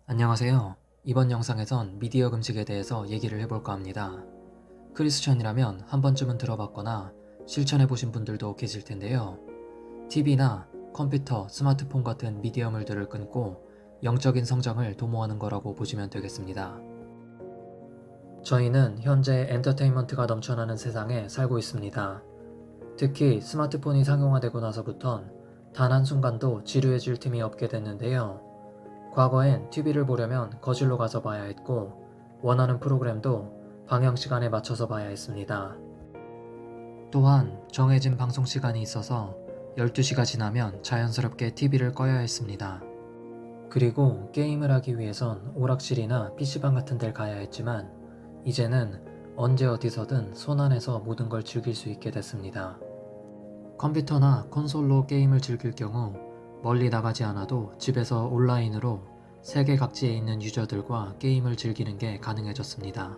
안녕하세요. 이번 영상에선 미디어 금식에 대해서 얘기를 해볼까 합니다. 크리스천이라면 한 번쯤은 들어봤거나 실천해보신 분들도 계실 텐데요. TV나 컴퓨터, 스마트폰 같은 미디어물들을 끊고 영적인 성장을 도모하는 거라고 보시면 되겠습니다. 저희는 현재 엔터테인먼트가 넘쳐나는 세상에 살고 있습니다. 특히 스마트폰이 상용화되고 나서부턴 단 한순간도 지루해질 틈이 없게 됐는데요. 과거엔 TV를 보려면 거실로 가서 봐야 했고, 원하는 프로그램도 방영 시간에 맞춰서 봐야 했습니다. 또한 정해진 방송 시간이 있어서 12시가 지나면 자연스럽게 TV를 꺼야 했습니다. 그리고 게임을 하기 위해선 오락실이나 PC방 같은 데를 가야 했지만, 이제는 언제 어디서든 손안에서 모든 걸 즐길 수 있게 됐습니다. 컴퓨터나 콘솔로 게임을 즐길 경우 멀리 나가지 않아도 집에서 온라인으로 세계 각지에 있는 유저들과 게임을 즐기는 게 가능해졌습니다.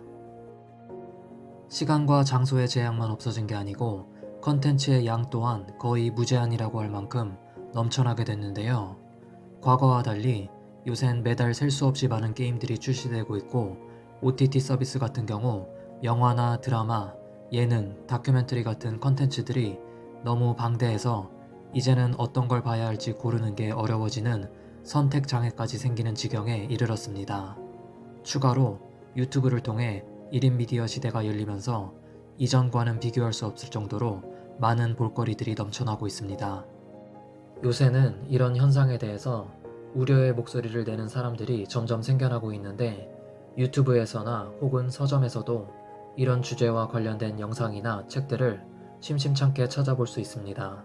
시간과 장소의 제약만 없어진 게 아니고 컨텐츠의 양 또한 거의 무제한이라고 할 만큼 넘쳐나게 됐는데요. 과거와 달리 요샌 매달 셀 수 없이 많은 게임들이 출시되고 있고, OTT 서비스 같은 경우 영화나 드라마, 예능, 다큐멘터리 같은 컨텐츠들이 너무 방대해서 이제는 어떤 걸 봐야 할지 고르는 게 어려워지는 선택 장애까지 생기는 지경에 이르렀습니다. 추가로 유튜브를 통해 1인 미디어 시대가 열리면서 이전과는 비교할 수 없을 정도로 많은 볼거리들이 넘쳐나고 있습니다. 요새는 이런 현상에 대해서 우려의 목소리를 내는 사람들이 점점 생겨나고 있는데, 유튜브에서나 혹은 서점에서도 이런 주제와 관련된 영상이나 책들을 심심찮게 찾아볼 수 있습니다.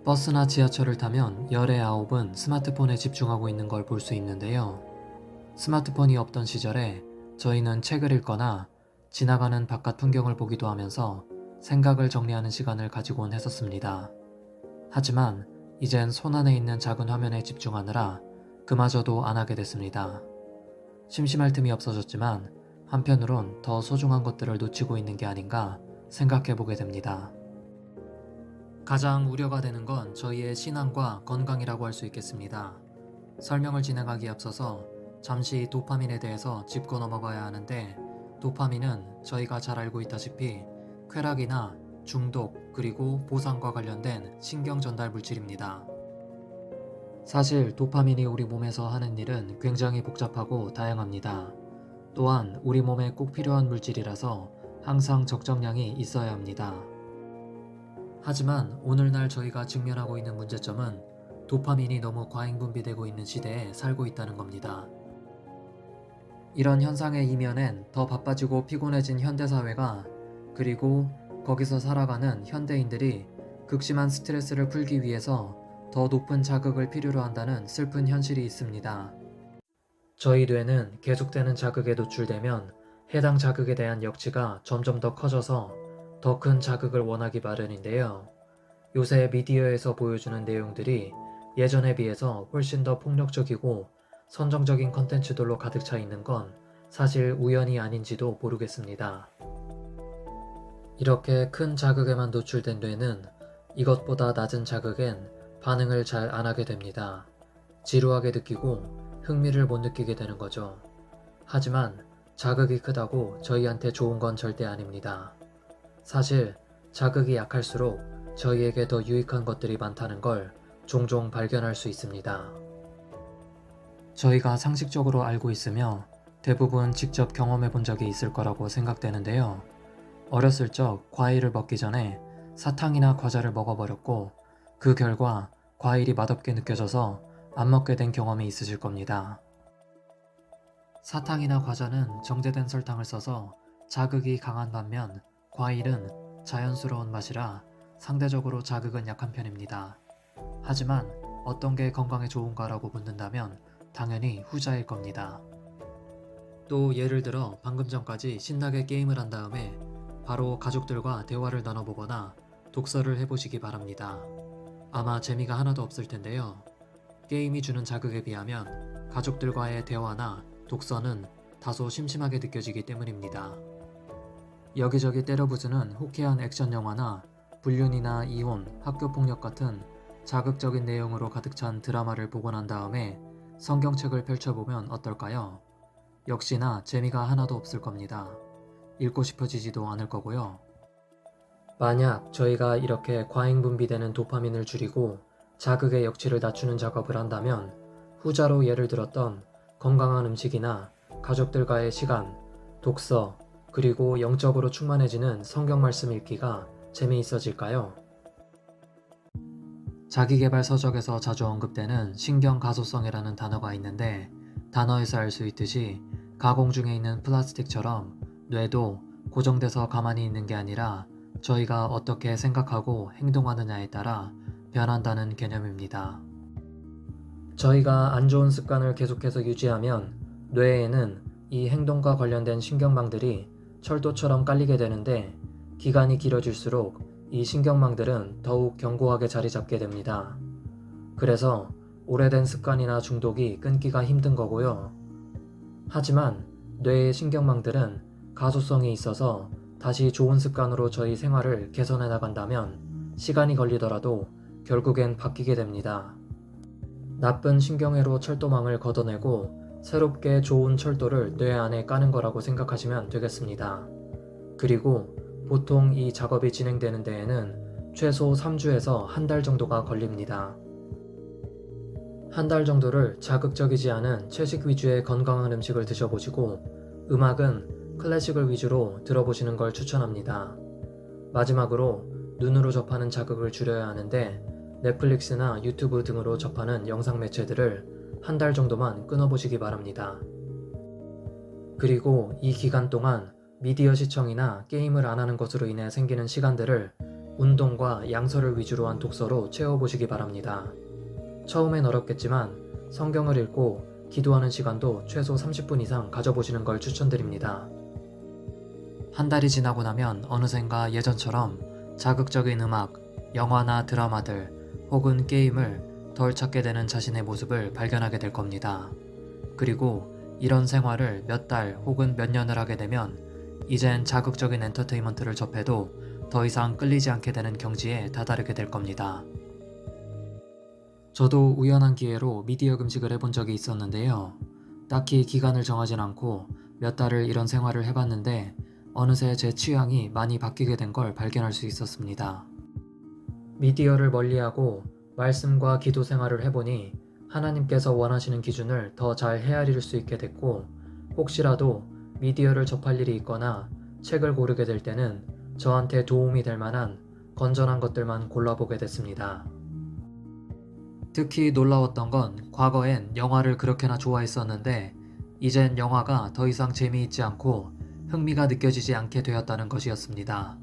버스나 지하철을 타면 열의 9은 스마트폰에 집중하고 있는 걸 볼 수 있는데요. 스마트폰이 없던 시절에 저희는 책을 읽거나 지나가는 바깥 풍경을 보기도 하면서 생각을 정리하는 시간을 가지곤 했었습니다. 하지만 이젠 손안에 있는 작은 화면에 집중하느라 그마저도 안 하게 됐습니다. 심심할 틈이 없어졌지만 한편으론 더 소중한 것들을 놓치고 있는 게 아닌가 생각해보게 됩니다. 가장 우려가 되는 건 저희의 신앙과 건강이라고 할 수 있겠습니다. 설명을 진행하기에 앞서서 잠시 도파민에 대해서 짚고 넘어가야 하는데, 도파민은 저희가 잘 알고 있다시피 쾌락이나 중독 그리고 보상과 관련된 신경 전달 물질입니다. 사실 도파민이 우리 몸에서 하는 일은 굉장히 복잡하고 다양합니다. 또한 우리 몸에 꼭 필요한 물질이라서 항상 적정량이 있어야 합니다. 하지만 오늘날 저희가 직면하고 있는 문제점은 도파민이 너무 과잉 분비되고 있는 시대에 살고 있다는 겁니다. 이런 현상의 이면엔 더 바빠지고 피곤해진 현대사회가, 그리고 거기서 살아가는 현대인들이 극심한 스트레스를 풀기 위해서 더 높은 자극을 필요로 한다는 슬픈 현실이 있습니다. 저희 뇌는 계속되는 자극에 노출되면 해당 자극에 대한 역치가 점점 더 커져서 더 큰 자극을 원하기 마련인데요. 요새 미디어에서 보여주는 내용들이 예전에 비해서 훨씬 더 폭력적이고 선정적인 컨텐츠들로 가득 차 있는 건 사실 우연이 아닌지도 모르겠습니다. 이렇게 큰 자극에만 노출된 뇌는 이것보다 낮은 자극엔 반응을 잘 안 하게 됩니다. 지루하게 느끼고 흥미를 못 느끼게 되는 거죠. 하지만 자극이 크다고 저희한테 좋은 건 절대 아닙니다. 사실 자극이 약할수록 저희에게 더 유익한 것들이 많다는 걸 종종 발견할 수 있습니다. 저희가 상식적으로 알고 있으며 대부분 직접 경험해 본 적이 있을 거라고 생각되는데요. 어렸을 적 과일을 먹기 전에 사탕이나 과자를 먹어버렸고, 그 결과 과일이 맛없게 느껴져서 안 먹게 된 경험이 있으실 겁니다. 사탕이나 과자는 정제된 설탕을 써서 자극이 강한 반면, 과일은 자연스러운 맛이라 상대적으로 자극은 약한 편입니다. 하지만 어떤 게 건강에 좋은가라고 묻는다면 당연히 후자일 겁니다. 또 예를 들어 방금 전까지 신나게 게임을 한 다음에 바로 가족들과 대화를 나눠보거나 독서를 해보시기 바랍니다. 아마 재미가 하나도 없을 텐데요. 게임이 주는 자극에 비하면 가족들과의 대화나 독서는 다소 심심하게 느껴지기 때문입니다. 여기저기 때려부수는 호쾌한 액션 영화나 불륜이나 이혼, 학교폭력 같은 자극적인 내용으로 가득 찬 드라마를 보고 난 다음에 성경책을 펼쳐보면 어떨까요? 역시나 재미가 하나도 없을 겁니다. 읽고 싶어지지도 않을 거고요. 만약 저희가 이렇게 과잉 분비되는 도파민을 줄이고 자극의 역치를 낮추는 작업을 한다면 후자로 예를 들었던 건강한 음식이나 가족들과의 시간, 독서, 그리고 영적으로 충만해지는 성경 말씀 읽기가 재미있어질까요? 자기계발 서적에서 자주 언급되는 신경가소성이라는 단어가 있는데 단어에서 알 수 있듯이 가공 중에 있는 플라스틱처럼 뇌도 고정돼서 가만히 있는 게 아니라 저희가 어떻게 생각하고 행동하느냐에 따라 변한다는 개념입니다. 저희가 안 좋은 습관을 계속해서 유지하면 뇌에는 이 행동과 관련된 신경망들이 철도처럼 깔리게 되는데 기간이 길어질수록 이 신경망들은 더욱 견고하게 자리 잡게 됩니다. 그래서 오래된 습관이나 중독이 끊기가 힘든 거고요. 하지만 뇌의 신경망들은 가소성이 있어서 다시 좋은 습관으로 저희 생활을 개선해 나간다면 시간이 걸리더라도 결국엔 바뀌게 됩니다. 나쁜 신경회로 철도망을 걷어내고 새롭게 좋은 철도를 뇌 안에 까는 거라고 생각하시면 되겠습니다. 그리고 보통 이 작업이 진행되는 데에는 최소 3주에서 한 달 정도가 걸립니다. 한 달 정도를 자극적이지 않은 채식 위주의 건강한 음식을 드셔보시고 음악은 클래식을 위주로 들어보시는 걸 추천합니다. 마지막으로 눈으로 접하는 자극을 줄여야 하는데 넷플릭스나 유튜브 등으로 접하는 영상 매체들을 한 달 정도만 끊어보시기 바랍니다. 그리고 이 기간 동안 미디어 시청이나 게임을 안 하는 것으로 인해 생기는 시간들을 운동과 양서를 위주로 한 독서로 채워보시기 바랍니다. 처음엔 어렵겠지만 성경을 읽고 기도하는 시간도 최소 30분 이상 가져보시는 걸 추천드립니다. 한 달이 지나고 나면 어느샌가 예전처럼 자극적인 음악, 영화나 드라마들 혹은 게임을 덜 찾게 되는 자신의 모습을 발견하게 될 겁니다. 그리고 이런 생활을 몇 달 혹은 몇 년을 하게 되면 이젠 자극적인 엔터테인먼트를 접해도 더 이상 끌리지 않게 되는 경지에 다다르게 될 겁니다. 저도 우연한 기회로 미디어 금식을 해본 적이 있었는데요. 딱히 기간을 정하진 않고 몇 달을 이런 생활을 해봤는데 어느새 제 취향이 많이 바뀌게 된 걸 발견할 수 있었습니다. 미디어를 멀리하고 말씀과 기도 생활을 해보니 하나님께서 원하시는 기준을 더 잘 헤아릴 수 있게 됐고 혹시라도 미디어를 접할 일이 있거나 책을 고르게 될 때는 저한테 도움이 될 만한 건전한 것들만 골라보게 됐습니다. 특히 놀라웠던 건 과거엔 영화를 그렇게나 좋아했었는데 이젠 영화가 더 이상 재미있지 않고 흥미가 느껴지지 않게 되었다는 것이었습니다.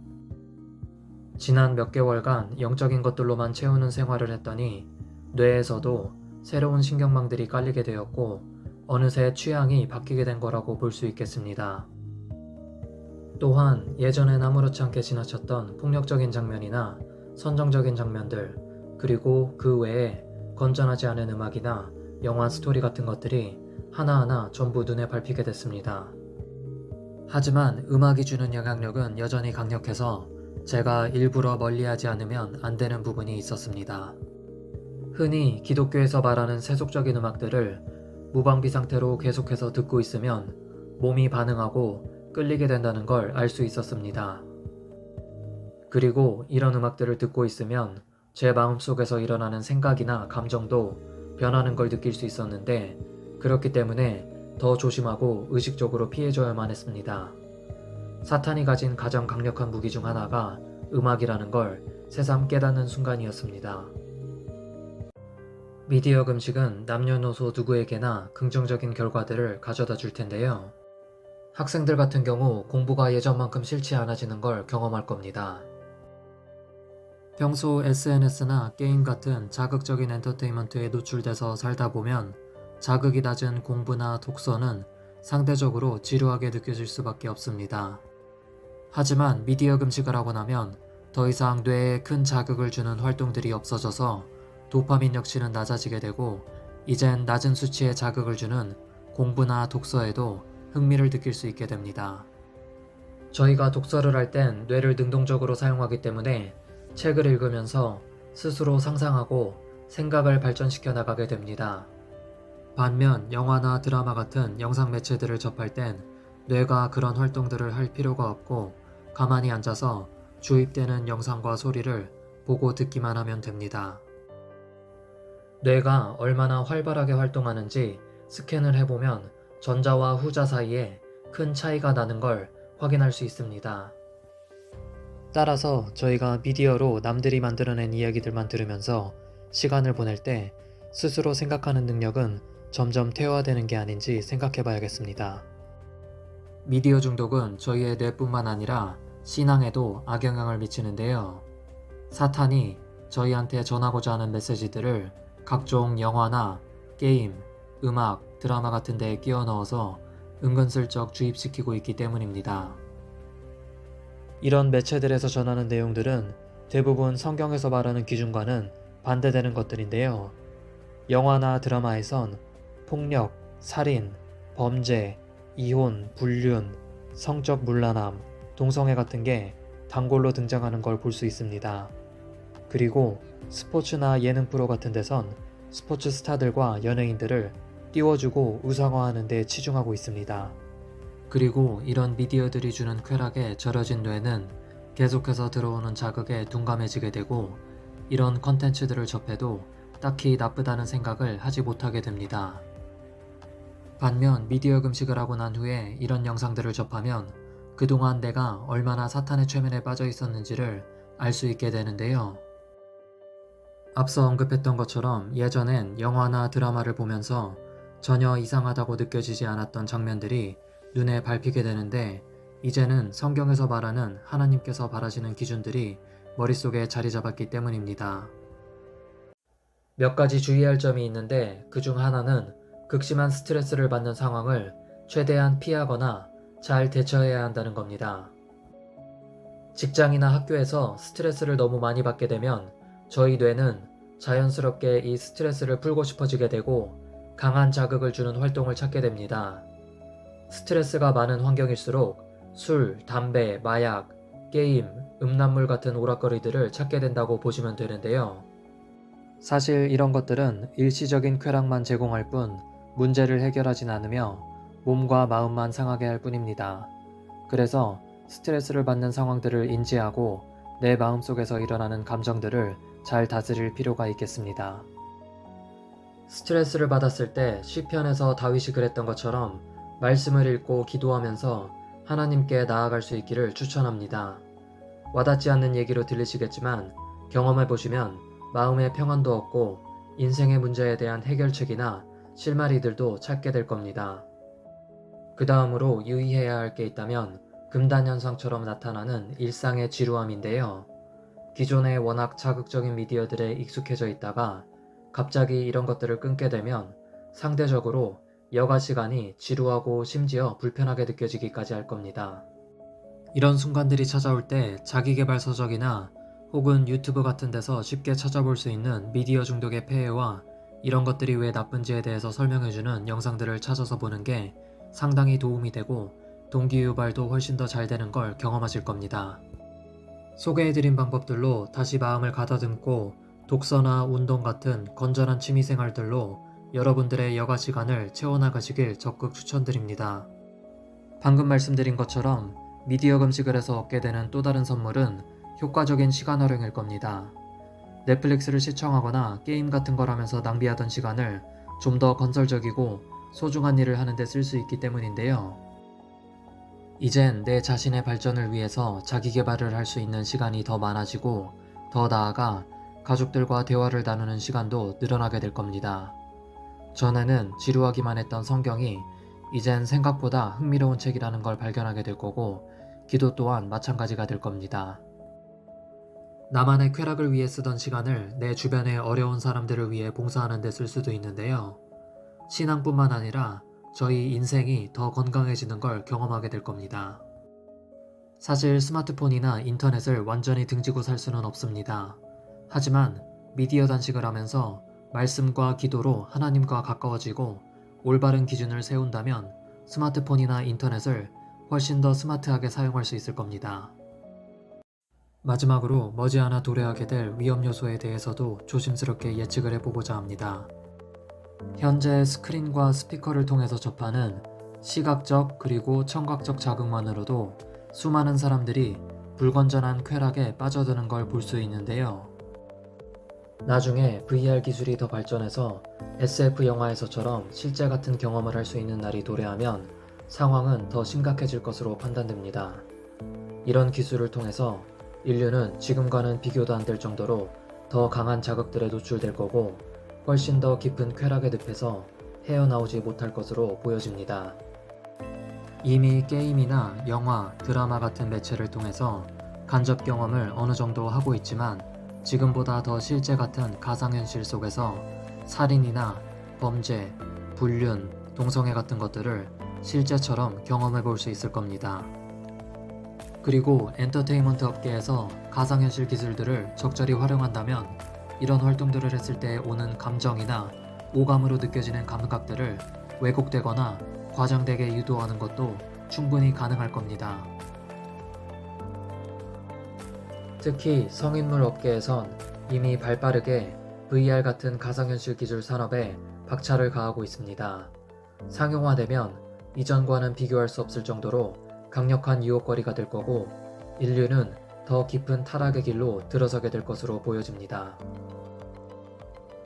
지난 몇 개월간 영적인 것들로만 채우는 생활을 했더니 뇌에서도 새로운 신경망들이 깔리게 되었고 어느새 취향이 바뀌게 된 거라고 볼 수 있겠습니다. 또한 예전엔 아무렇지 않게 지나쳤던 폭력적인 장면이나 선정적인 장면들 그리고 그 외에 건전하지 않은 음악이나 영화 스토리 같은 것들이 하나하나 전부 눈에 밟히게 됐습니다. 하지만 음악이 주는 영향력은 여전히 강력해서 제가 일부러 멀리하지 않으면 안 되는 부분이 있었습니다. 흔히 기독교에서 말하는 세속적인 음악들을 무방비 상태로 계속해서 듣고 있으면 몸이 반응하고 끌리게 된다는 걸 알 수 있었습니다. 그리고 이런 음악들을 듣고 있으면 제 마음속에서 일어나는 생각이나 감정도 변하는 걸 느낄 수 있었는데 그렇기 때문에 더 조심하고 의식적으로 피해줘야만 했습니다. 사탄이 가진 가장 강력한 무기 중 하나가 음악이라는 걸 새삼 깨닫는 순간이었습니다. 미디어 금식은 남녀노소 누구에게나 긍정적인 결과들을 가져다 줄 텐데요. 학생들 같은 경우 공부가 예전만큼 싫지 않아지는 걸 경험할 겁니다. 평소 SNS나 게임 같은 자극적인 엔터테인먼트에 노출돼서 살다 보면 자극이 낮은 공부나 독서는 상대적으로 지루하게 느껴질 수밖에 없습니다. 하지만 미디어 금식을 하고 나면 더 이상 뇌에 큰 자극을 주는 활동들이 없어져서 도파민 역시는 낮아지게 되고 이젠 낮은 수치의 자극을 주는 공부나 독서에도 흥미를 느낄 수 있게 됩니다. 저희가 독서를 할 땐 뇌를 능동적으로 사용하기 때문에 책을 읽으면서 스스로 상상하고 생각을 발전시켜 나가게 됩니다. 반면 영화나 드라마 같은 영상 매체들을 접할 땐 뇌가 그런 활동들을 할 필요가 없고 가만히 앉아서 주입되는 영상과 소리를 보고 듣기만 하면 됩니다. 뇌가 얼마나 활발하게 활동하는지 스캔을 해보면 전자와 후자 사이에 큰 차이가 나는 걸 확인할 수 있습니다. 따라서 저희가 미디어로 남들이 만들어낸 이야기들만 들으면서 시간을 보낼 때 스스로 생각하는 능력은 점점 퇴화되는 게 아닌지 생각해 봐야겠습니다. 미디어 중독은 저희의 뇌뿐만 아니라 신앙에도 악영향을 미치는데요. 사탄이 저희한테 전하고자 하는 메시지들을 각종 영화나 게임, 음악, 드라마 같은 데에 끼워 넣어서 은근슬쩍 주입시키고 있기 때문입니다. 이런 매체들에서 전하는 내용들은 대부분 성경에서 말하는 기준과는 반대되는 것들인데요. 영화나 드라마에선 폭력, 살인, 범죄, 이혼, 불륜, 성적 문란함, 동성애 같은 게 단골로 등장하는 걸 볼 수 있습니다. 그리고 스포츠나 예능 프로 같은 데선 스포츠 스타들과 연예인들을 띄워주고 우상화하는 데 치중하고 있습니다. 그리고 이런 미디어들이 주는 쾌락에 절여진 뇌는 계속해서 들어오는 자극에 둔감해지게 되고 이런 컨텐츠들을 접해도 딱히 나쁘다는 생각을 하지 못하게 됩니다. 반면 미디어 금식을 하고 난 후에 이런 영상들을 접하면 그동안 내가 얼마나 사탄의 최면에 빠져 있었는지를 알 수 있게 되는데요. 앞서 언급했던 것처럼 예전엔 영화나 드라마를 보면서 전혀 이상하다고 느껴지지 않았던 장면들이 눈에 밟히게 되는데 이제는 성경에서 말하는 하나님께서 바라시는 기준들이 머릿속에 자리 잡았기 때문입니다. 몇 가지 주의할 점이 있는데 그중 하나는 극심한 스트레스를 받는 상황을 최대한 피하거나 잘 대처해야 한다는 겁니다. 직장이나 학교에서 스트레스를 너무 많이 받게 되면 저희 뇌는 자연스럽게 이 스트레스를 풀고 싶어지게 되고 강한 자극을 주는 활동을 찾게 됩니다. 스트레스가 많은 환경일수록 술, 담배, 마약, 게임, 음란물 같은 오락거리들을 찾게 된다고 보시면 되는데요. 사실 이런 것들은 일시적인 쾌락만 제공할 뿐 문제를 해결하진 않으며 몸과 마음만 상하게 할 뿐입니다. 그래서 스트레스를 받는 상황들을 인지하고 내 마음속에서 일어나는 감정들을 잘 다스릴 필요가 있겠습니다. 스트레스를 받았을 때 시편에서 다윗이 그랬던 것처럼 말씀을 읽고 기도하면서 하나님께 나아갈 수 있기를 추천합니다. 와닿지 않는 얘기로 들리시겠지만 경험해보시면 마음의 평안도 얻고 인생의 문제에 대한 해결책이나 실마리들도 찾게 될 겁니다. 그 다음으로 유의해야 할 게 있다면 금단현상처럼 나타나는 일상의 지루함인데요. 기존에 워낙 자극적인 미디어들에 익숙해져 있다가 갑자기 이런 것들을 끊게 되면 상대적으로 여가 시간이 지루하고 심지어 불편하게 느껴지기까지 할 겁니다. 이런 순간들이 찾아올 때 자기계발 서적이나 혹은 유튜브 같은 데서 쉽게 찾아볼 수 있는 미디어 중독의 폐해와 이런 것들이 왜 나쁜지에 대해서 설명해주는 영상들을 찾아서 보는 게 상당히 도움이 되고 동기유발도 훨씬 더 잘 되는 걸 경험하실 겁니다. 소개해드린 방법들로 다시 마음을 가다듬고 독서나 운동 같은 건전한 취미생활들로 여러분들의 여가 시간을 채워나가시길 적극 추천드립니다. 방금 말씀드린 것처럼 미디어 금식을 해서 얻게 되는 또 다른 선물은 효과적인 시간 활용일 겁니다. 넷플릭스를 시청하거나 게임 같은 걸 하면서 낭비하던 시간을 좀 더 건설적이고 소중한 일을 하는 데 쓸 수 있기 때문인데요. 이젠 내 자신의 발전을 위해서 자기 개발을 할 수 있는 시간이 더 많아지고 더 나아가 가족들과 대화를 나누는 시간도 늘어나게 될 겁니다. 전에는 지루하기만 했던 성경이 이젠 생각보다 흥미로운 책이라는 걸 발견하게 될 거고 기도 또한 마찬가지가 될 겁니다. 나만의 쾌락을 위해 쓰던 시간을 내 주변의 어려운 사람들을 위해 봉사하는 데 쓸 수도 있는데요. 신앙뿐만 아니라 저희 인생이 더 건강해지는 걸 경험하게 될 겁니다. 사실 스마트폰이나 인터넷을 완전히 등지고 살 수는 없습니다. 하지만 미디어 단식을 하면서 말씀과 기도로 하나님과 가까워지고 올바른 기준을 세운다면 스마트폰이나 인터넷을 훨씬 더 스마트하게 사용할 수 있을 겁니다. 마지막으로 머지않아 도래하게 될 위험 요소에 대해서도 조심스럽게 예측을 해보고자 합니다. 현재 스크린과 스피커를 통해서 접하는 시각적 그리고 청각적 자극만으로도 수많은 사람들이 불건전한 쾌락에 빠져드는 걸 볼 수 있는데요. 나중에 VR 기술이 더 발전해서 SF 영화에서처럼 실제 같은 경험을 할 수 있는 날이 도래하면 상황은 더 심각해질 것으로 판단됩니다. 이런 기술을 통해서 인류는 지금과는 비교도 안 될 정도로 더 강한 자극들에 노출될 거고 훨씬 더 깊은 쾌락의 늪에서 헤어나오지 못할 것으로 보여집니다. 이미 게임이나 영화, 드라마 같은 매체를 통해서 간접 경험을 어느 정도 하고 있지만 지금보다 더 실제 같은 가상현실 속에서 살인이나 범죄, 불륜, 동성애 같은 것들을 실제처럼 경험해 볼 수 있을 겁니다. 그리고 엔터테인먼트 업계에서 가상현실 기술들을 적절히 활용한다면 이런 활동들을 했을 때 오는 감정이나 오감으로 느껴지는 감각들을 왜곡되거나 과장되게 유도하는 것도 충분히 가능할 겁니다. 특히 성인물 업계에선 이미 발빠르게 VR 같은 가상현실 기술 산업에 박차를 가하고 있습니다. 상용화되면 이전과는 비교할 수 없을 정도로 강력한 유혹거리가 될 거고 인류는 더 깊은 타락의 길로 들어서게 될 것으로 보여집니다.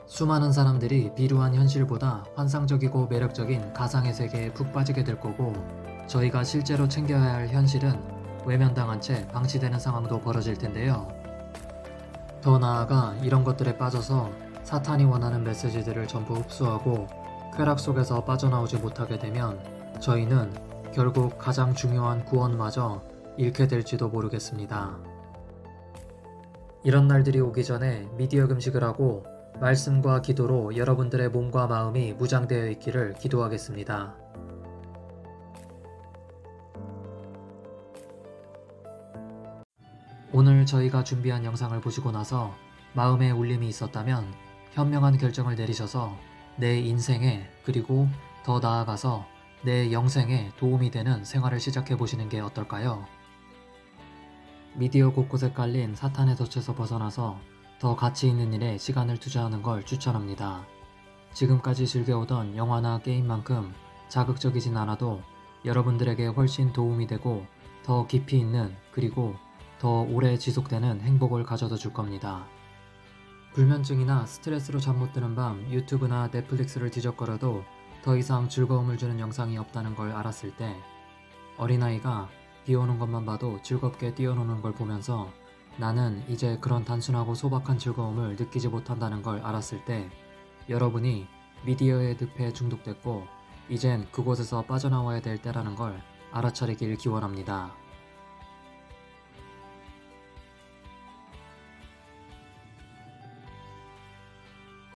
수많은 사람들이 비루한 현실보다 환상적이고 매력적인 가상의 세계에 푹 빠지게 될 거고 저희가 실제로 챙겨야 할 현실은 외면당한 채 방치되는 상황도 벌어질 텐데요. 더 나아가 이런 것들에 빠져서 사탄이 원하는 메시지들을 전부 흡수하고 쾌락 속에서 빠져나오지 못하게 되면 저희는 결국 가장 중요한 구원마저 잃게 될지도 모르겠습니다. 이런 날들이 오기 전에 미디어 금식을 하고 말씀과 기도로 여러분들의 몸과 마음이 무장되어 있기를 기도하겠습니다. 오늘 저희가 준비한 영상을 보시고 나서 마음에 울림이 있었다면 현명한 결정을 내리셔서 내 인생에 그리고 더 나아가서 내 영생에 도움이 되는 생활을 시작해 보시는 게 어떨까요? 미디어 곳곳에 깔린 사탄의 덫에서 벗어나서 더 가치 있는 일에 시간을 투자하는 걸 추천합니다. 지금까지 즐겨오던 영화나 게임만큼 자극적이진 않아도 여러분들에게 훨씬 도움이 되고 더 깊이 있는 그리고 더 오래 지속되는 행복을 가져다 줄 겁니다. 불면증이나 스트레스로 잠 못 드는 밤 유튜브나 넷플릭스를 뒤적거려도 더 이상 즐거움을 주는 영상이 없다는 걸 알았을 때 어린아이가 비 오는 것만 봐도 즐겁게 뛰어노는 걸 보면서 나는 이제 그런 단순하고 소박한 즐거움을 느끼지 못한다는 걸 알았을 때 여러분이 미디어의 늪에 중독됐고 이젠 그곳에서 빠져나와야 될 때라는 걸 알아차리길 기원합니다.